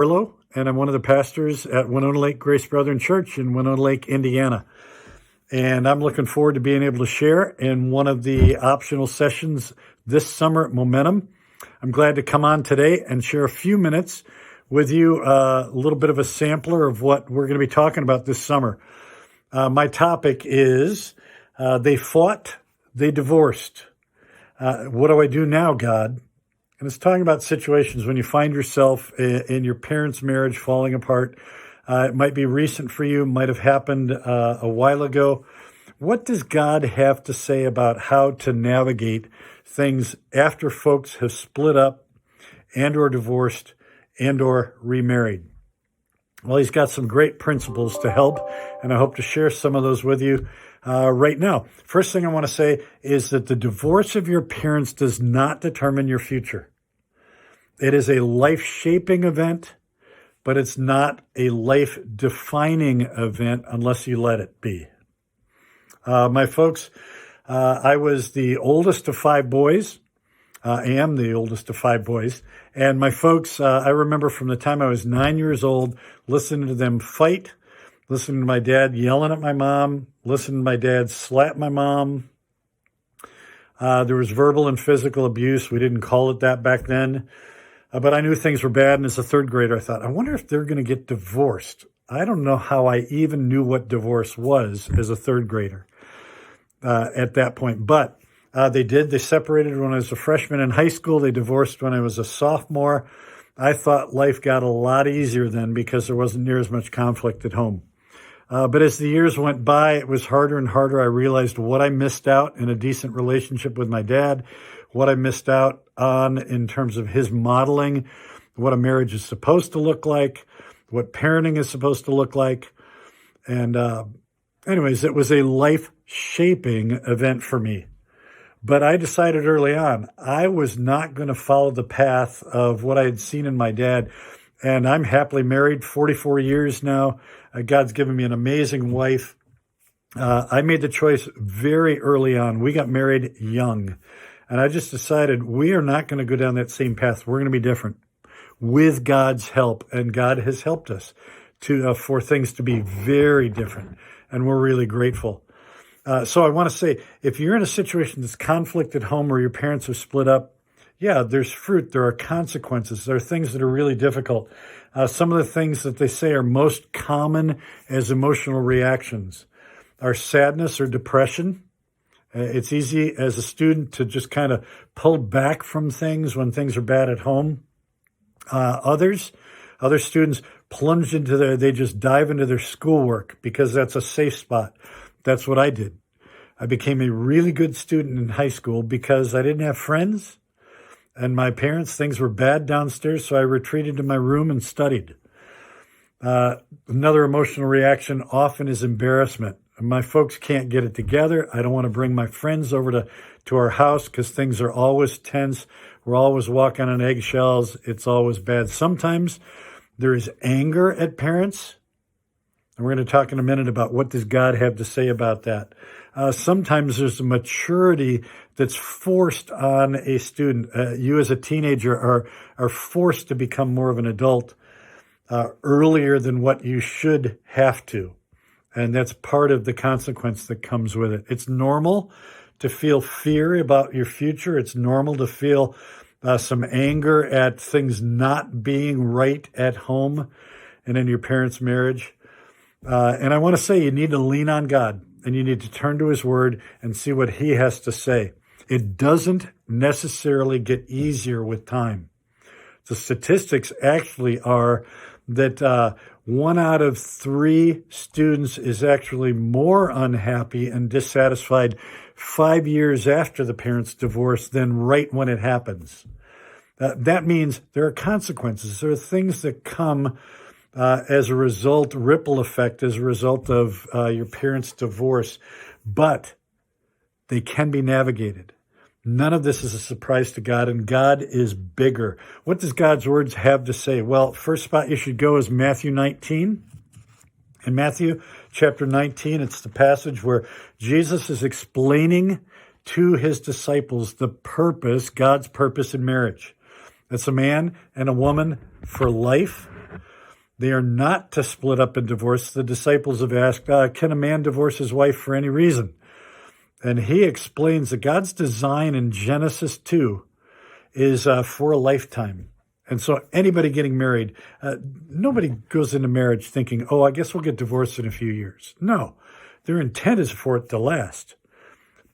Barlow, and I'm one of the pastors at Winona Lake Grace Brethren Church in Winona Lake, Indiana. And I'm looking forward to being able to share in one of the optional sessions this summer at Momentum. I'm glad to come on today and share a few minutes with you, a little bit of a sampler of what we're going to be talking about this summer. My topic is they fought, they divorced. What do I do now, God? And it's talking about situations when you find yourself in your parents' marriage falling apart. It might be recent for you, might have happened a while ago. What does God have to say about how to navigate things after folks have split up and or divorced and or remarried? Well, he's got some great principles to help, and I hope to share some of those with you right now. First thing I want to say is that the divorce of your parents does not determine your future. It is a life-shaping event, but it's not a life-defining event unless you let it be. My folks, I was the oldest of five boys. I am the oldest of five boys. And my folks, I remember from the time I was 9 years old, listening to them fight, listening to my dad yelling at my mom, listening to my dad slap my mom. There was verbal and physical abuse. We didn't call it that back then. But I knew things were bad, and as a third grader, I thought, I wonder if they're going to get divorced. I don't know how I even knew what divorce was as a third grader at that point. But they did. They separated when I was a freshman in high school. They divorced when I was a sophomore. I thought life got a lot easier then because there wasn't near as much conflict at home. But as the years went by, it was harder and harder. I realized what I missed out in a decent relationship with my dad, what I missed out on in terms of his modeling, what a marriage is supposed to look like, what parenting is supposed to look like. And anyways, it was a life-shaping event for me. But I decided early on, I was not going to follow the path of what I had seen in my dad. And I'm happily married, 44 years now. God's given me an amazing wife. I made the choice very early on. We got married young. And I just decided we are not going to go down that same path. We're going to be different with God's help. And God has helped us for things to be very different. And we're really grateful. So I want to say, if you're in a situation that's conflict at home or your parents have split up, yeah, there's fruit. There are consequences. There are things that are really difficult. Some of the things that they say are most common as emotional reactions are sadness or depression. It's easy as a student to just kind of pull back from things when things are bad at home. Other students plunge they just dive into their schoolwork because that's a safe spot. That's what I did. I became a really good student in high school because I didn't have friends and my parents, things were bad downstairs, so I retreated to my room and studied. Another emotional reaction often is embarrassment. My folks can't get it together. I don't want to bring my friends over to our house because things are always tense. We're always walking on eggshells. It's always bad. Sometimes there is anger at parents. And we're going to talk in a minute about what does God have to say about that. Sometimes there's a maturity that's forced on a student. You as a teenager are forced to become more of an adult earlier than what you should have to. And that's part of the consequence that comes with it. It's normal to feel fear about your future. It's normal to feel some anger at things not being right at home and in your parents' marriage. And I want to say you need to lean on God and you need to turn to his word and see what he has to say. It doesn't necessarily get easier with time. The statistics actually are that 1 out of 3 students is actually more unhappy and dissatisfied 5 years after the parents' divorce than right when it happens. That means there are consequences. There are things that come as a result, ripple effect as a result of your parents' divorce, but they can be navigated. None of this is a surprise to God, and God is bigger. What does God's words have to say? Well, first spot you should go is Matthew 19. In Matthew chapter 19, it's the passage where Jesus is explaining to his disciples the purpose, God's purpose in marriage. It's a man and a woman for life. They are not to split up and divorce. The disciples have asked, can a man divorce his wife for any reason? And he explains that God's design in Genesis 2 is for a lifetime. And so anybody getting married, nobody goes into marriage thinking, oh, I guess we'll get divorced in a few years. No, their intent is for it to last.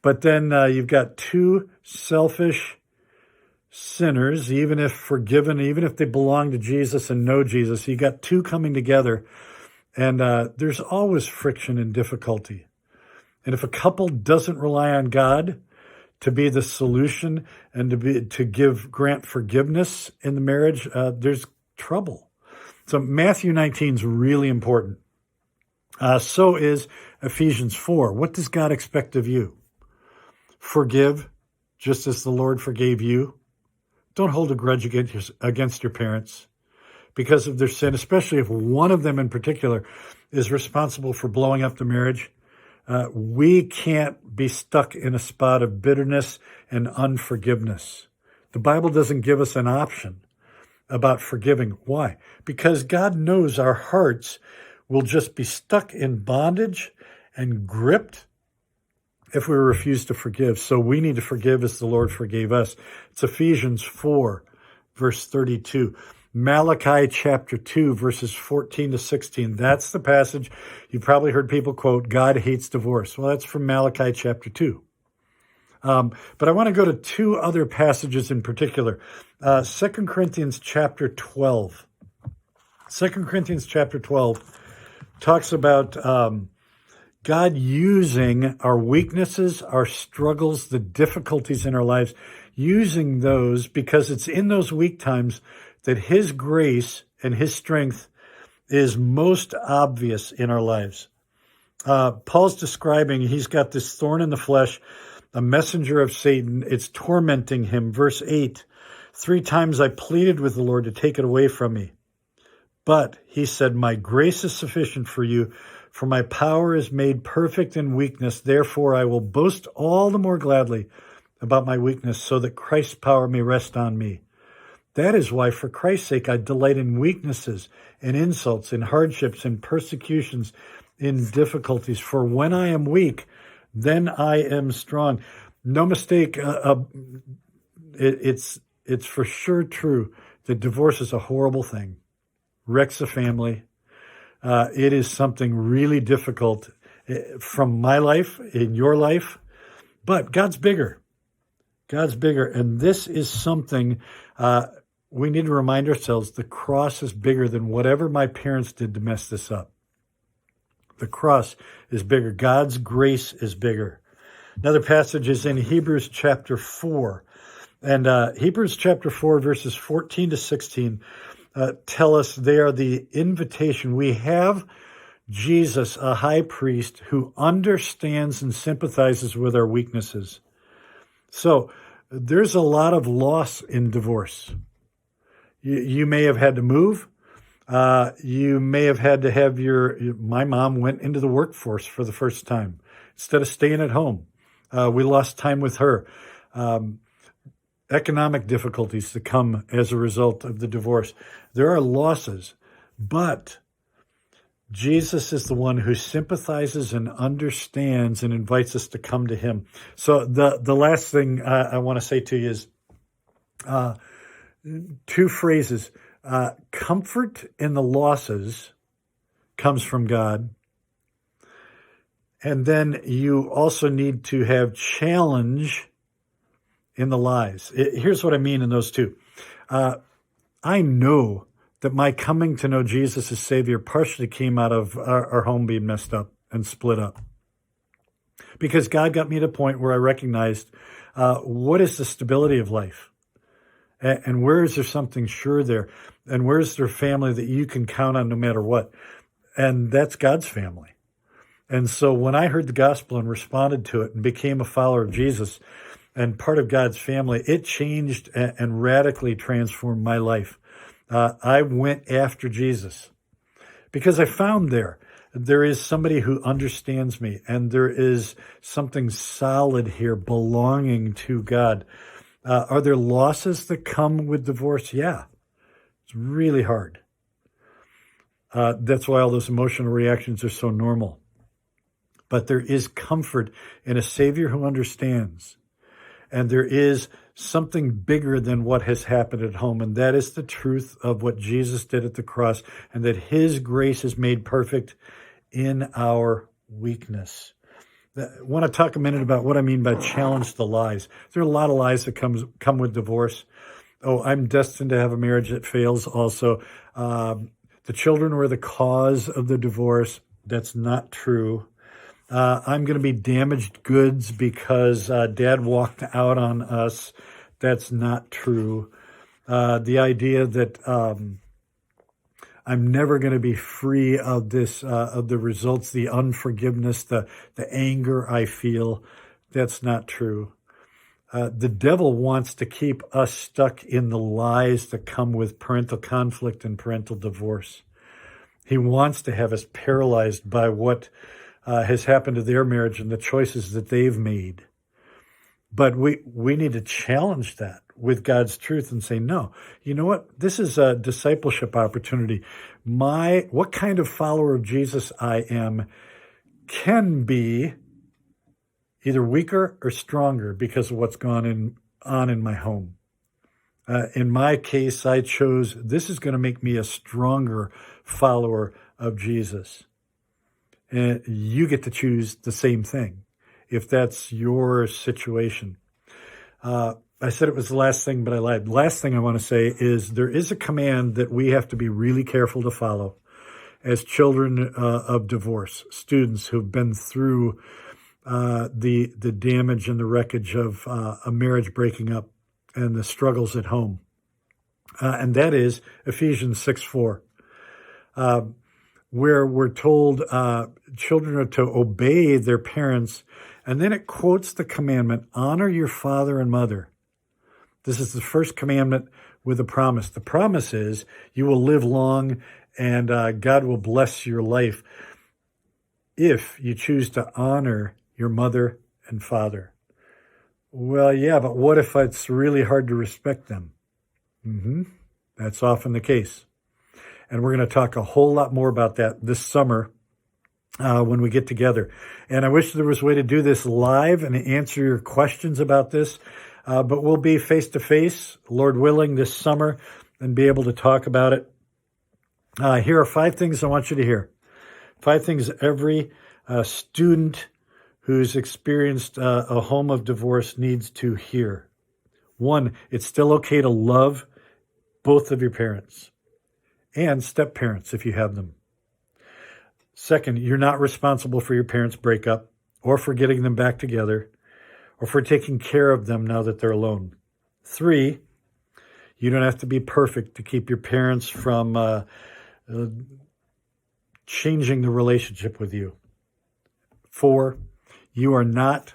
But then you've got two selfish sinners, even if forgiven, even if they belong to Jesus and know Jesus, you got two coming together. And there's always friction and difficulty. And if a couple doesn't rely on God to be the solution and to grant forgiveness in the marriage, there's trouble. So Matthew 19 is really important. So is Ephesians 4. What does God expect of you? Forgive, just as the Lord forgave you. Don't hold a grudge against your parents because of their sin, especially if one of them in particular is responsible for blowing up the marriage. We can't be stuck in a spot of bitterness and unforgiveness. The Bible doesn't give us an option about forgiving. Why? Because God knows our hearts will just be stuck in bondage and gripped if we refuse to forgive. So we need to forgive as the Lord forgave us. It's Ephesians 4, verse 32. Malachi chapter 2, verses 14 to 16. That's the passage you've probably heard people quote, God hates divorce. Well, that's from Malachi chapter 2. But I want to go to two other passages in particular. 2 Corinthians chapter 12. 2 Corinthians chapter 12 talks about God using our weaknesses, our struggles, the difficulties in our lives, using those because it's in those weak times that his grace and his strength is most obvious in our lives. Paul's describing, he's got this thorn in the flesh, a messenger of Satan. It's tormenting him. Verse 8, 3 times I pleaded with the Lord to take it away from me. But he said, my grace is sufficient for you, for my power is made perfect in weakness. Therefore, I will boast all the more gladly about my weakness so that Christ's power may rest on me. That is why, for Christ's sake, I delight in weaknesses, in insults, in hardships, in persecutions, in difficulties. For when I am weak, then I am strong. No mistake, it's for sure true that divorce is a horrible thing. Wrecks a family. It is something really difficult from my life, in your life. But God's bigger. God's bigger. And this is something we need to remind ourselves, the cross is bigger than whatever my parents did to mess this up. The cross is bigger. God's grace is bigger. Another passage is in Hebrews chapter 4. And Hebrews chapter 4, verses 14 to 16 tell us they are the invitation. We have Jesus, a high priest, who understands and sympathizes with our weaknesses. So there's a lot of loss in divorce. You may have had to move. You may have had to have my mom went into the workforce for the first time instead of staying at home. We lost time with her. Economic difficulties that come as a result of the divorce. There are losses, but Jesus is the one who sympathizes and understands and invites us to come to him. So the last thing I want to say to you is two phrases. Comfort in the losses comes from God. And then you also need to have challenge in the lies. Here's what I mean in those two. I know that my coming to know Jesus as Savior partially came out of our home being messed up and split up. Because God got me to a point where I recognized what is the stability of life? And where is there something sure there? And where is there family that you can count on no matter what? And that's God's family. And so when I heard the gospel and responded to it and became a follower of Jesus and part of God's family, it changed and radically transformed my life. I went after Jesus because I found there is somebody who understands me, and there is something solid here belonging to God. Are there losses that come with divorce? Yeah, it's really hard. That's why all those emotional reactions are so normal. But there is comfort in a Savior who understands. And there is something bigger than what has happened at home. And that is the truth of what Jesus did at the cross, and that his grace is made perfect in our weakness. I want to talk a minute about what I mean by challenge the lies. There are a lot of lies that come with divorce. Oh, I'm destined to have a marriage that fails also. The children were the cause of the divorce. That's not true. I'm going to be damaged goods because Dad walked out on us. That's not true. The idea that I'm never going to be free of this, of the results, the unforgiveness, the anger I feel, that's not true. The devil wants to keep us stuck in the lies that come with parental conflict and parental divorce. He wants to have us paralyzed by what has happened to their marriage and the choices that they've made. But we need to challenge that with God's truth and say, no, you know what? This is a discipleship opportunity. What kind of follower of Jesus I am can be either weaker or stronger because of what's gone on in my home. In my case, I chose this is going to make me a stronger follower of Jesus. And you get to choose the same thing if that's your situation. I said it was the last thing, but I lied. Last thing I want to say is there is a command that we have to be really careful to follow as children of divorce, students who've been through the damage and the wreckage of a marriage breaking up and the struggles at home. And that is Ephesians 6:4. Where we're told children are to obey their parents, and then it quotes the commandment, honor your father and mother. This is the first commandment with a promise. The promise is you will live long and God will bless your life if you choose to honor your mother and father. Well, yeah, but what if it's really hard to respect them? That's often the case. And we're going to talk a whole lot more about that this summer when we get together. And I wish there was a way to do this live and answer your questions about this. But we'll be face-to-face, Lord willing, this summer and be able to talk about it. Here are 5 things I want you to hear. 5 things every student who's experienced a home of divorce needs to hear. 1, it's still okay to love both of your parents and step-parents if you have them. 2nd, you're not responsible for your parents' breakup or for getting them back together or for taking care of them now that they're alone. 3, you don't have to be perfect to keep your parents from changing the relationship with you. 4, you are not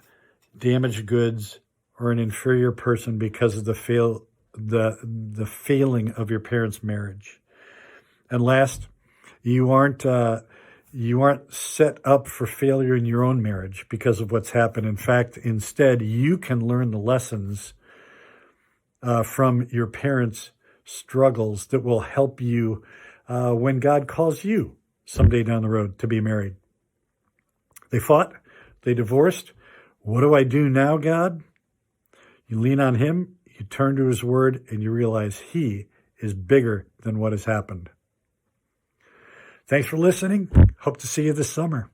damaged goods or an inferior person because of the failing of your parents' marriage. And last, you aren't set up for failure in your own marriage because of what's happened. In fact, instead, you can learn the lessons from your parents' struggles that will help you when God calls you someday down the road to be married. They fought, they divorced. What do I do now, God? You lean on him, you turn to his word, and you realize he is bigger than what has happened. Thanks for listening. Hope to see you this summer.